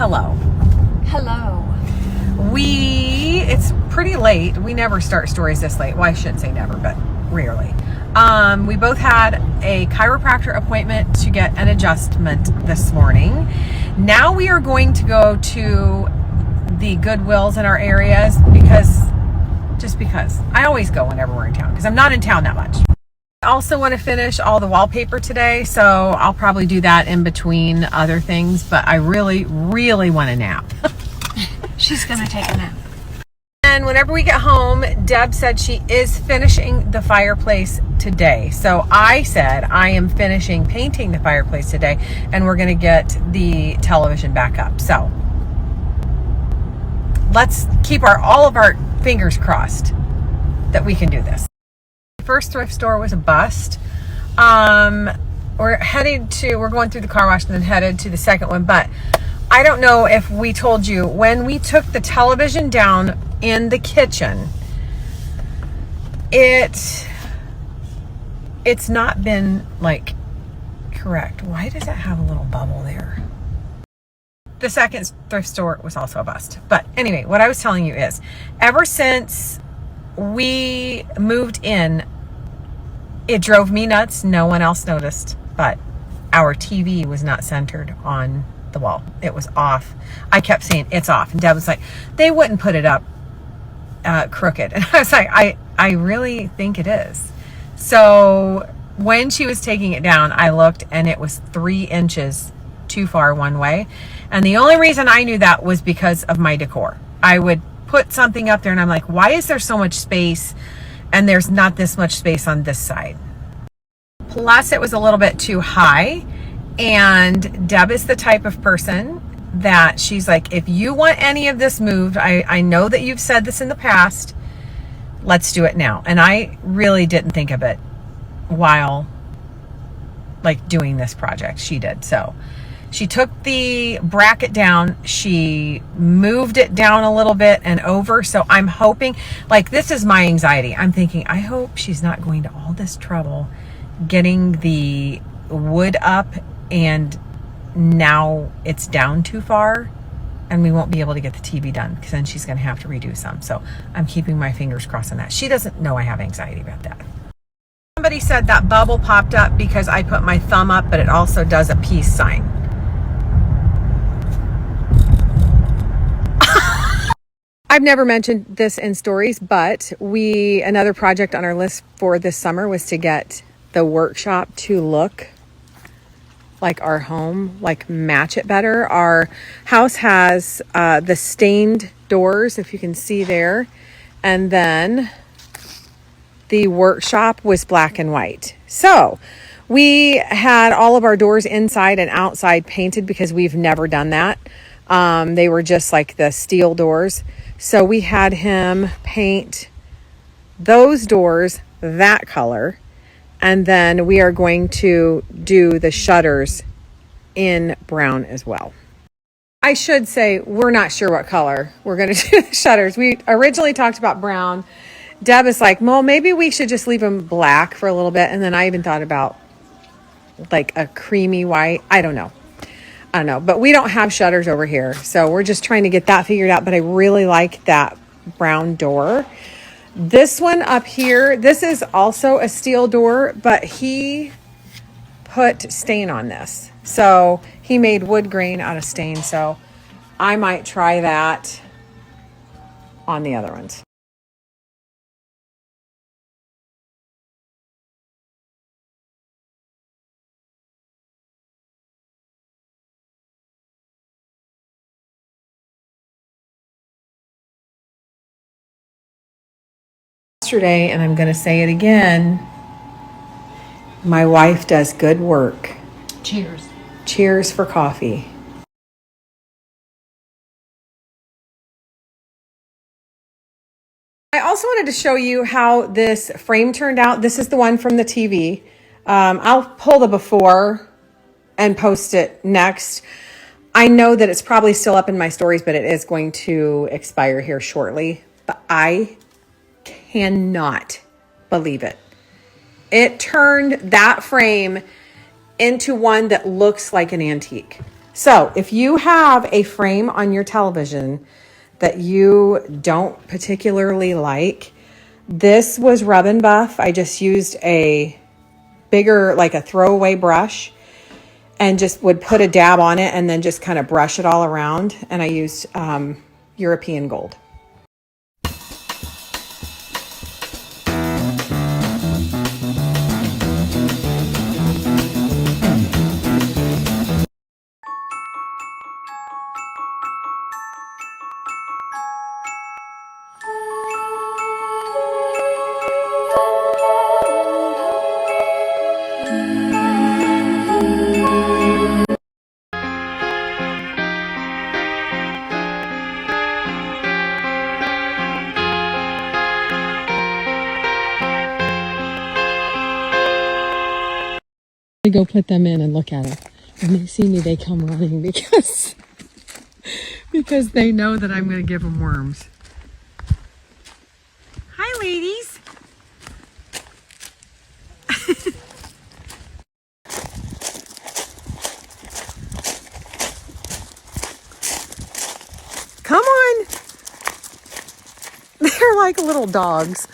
hello. Hello. It's pretty late. We never start stories this late. Well, I shouldn't say never, but rarely. We both had a chiropractor appointment to get an adjustment this morning. Now we are going to go to the Goodwills in our areas because I always go whenever we're in town because I'm not in town that much. I also want to finish all the wallpaper today, so I'll probably do that in between other things, but I really, really want a nap. She's gonna take a nap. And whenever we get home, Deb said she is finishing the fireplace today. So I said I am finishing painting the fireplace today, and we're gonna get the television back up. So let's keep all of our fingers crossed that we can do this. The first thrift store was a bust. We're going through the car wash and then headed to the second one, but I don't know if we told you when we took the television down in the kitchen, it's not been like correct. Why does it have a little bubble there? The second thrift store was also a bust. But anyway, what I was telling you is ever since we moved in, it drove me nuts. No one else noticed, but our TV was not centered on the wall. It was off. I kept saying it's off, and Deb was like, they wouldn't put it up crooked. And I was like, I really think it is. So when she was taking it down, I looked and it was 3 inches too far one way. And the only reason I knew that was because of my decor. I would put something up there and I'm like, why is there so much space and there's not this much space on this side? Plus it was a little bit too high, and Deb is the type of person that she's like, if you want any of this moved, I know that you've said this in the past, let's do it now. And I really didn't think of it while like doing this project. She did. So she took the bracket down, she moved it down a little bit and over. So I'm hoping, like, this is my anxiety. I'm thinking, I hope she's not going to all this trouble getting the wood up and now it's down too far and we won't be able to get the TV done because then she's going to have to redo some. So I'm keeping my fingers crossed on that. She doesn't know I have anxiety about that. Somebody said that bubble popped up because I put my thumb up, but it also does a peace sign. I've never mentioned this in stories, but another project on our list for this summer was to get the workshop to look like our home, like match it better. Our house has the stained doors, if you can see there. And then the workshop was black and white. So we had all of our doors inside and outside painted because we've never done that. They were just like the steel doors. So we had him paint those doors that color. And then we are going to do the shutters in brown as well. I should say we're not sure what color we're going to do the shutters. We originally talked about brown. Deb is like, well, maybe we should just leave them black for a little bit. And then I even thought about like a creamy white. I don't know. But we don't have shutters over here. So we're just trying to get that figured out. But I really like that brown door. This one up here, this is also a steel door, but he put stain on this. So he made wood grain out of stain. So I might try that on the other ones. Yesterday, and I'm going to say it again, my wife does good work. Cheers. Cheers for coffee. I also wanted to show you how this frame turned out. This is the one from the TV. I'll pull the before and post it next. I know that it's probably still up in my stories, but it is going to expire here shortly. But I cannot believe it. It turned that frame into one that looks like an antique. So if you have a frame on your television that you don't particularly like, this was Rub and Buff. I just used a bigger, like a throwaway brush, and just would put a dab on it and then just kind of brush it all around. And I used European Gold. I go put them in and look at them. When they see me, they come running because they know that I'm going to give them worms. Hi, ladies. Come on. They're like little dogs.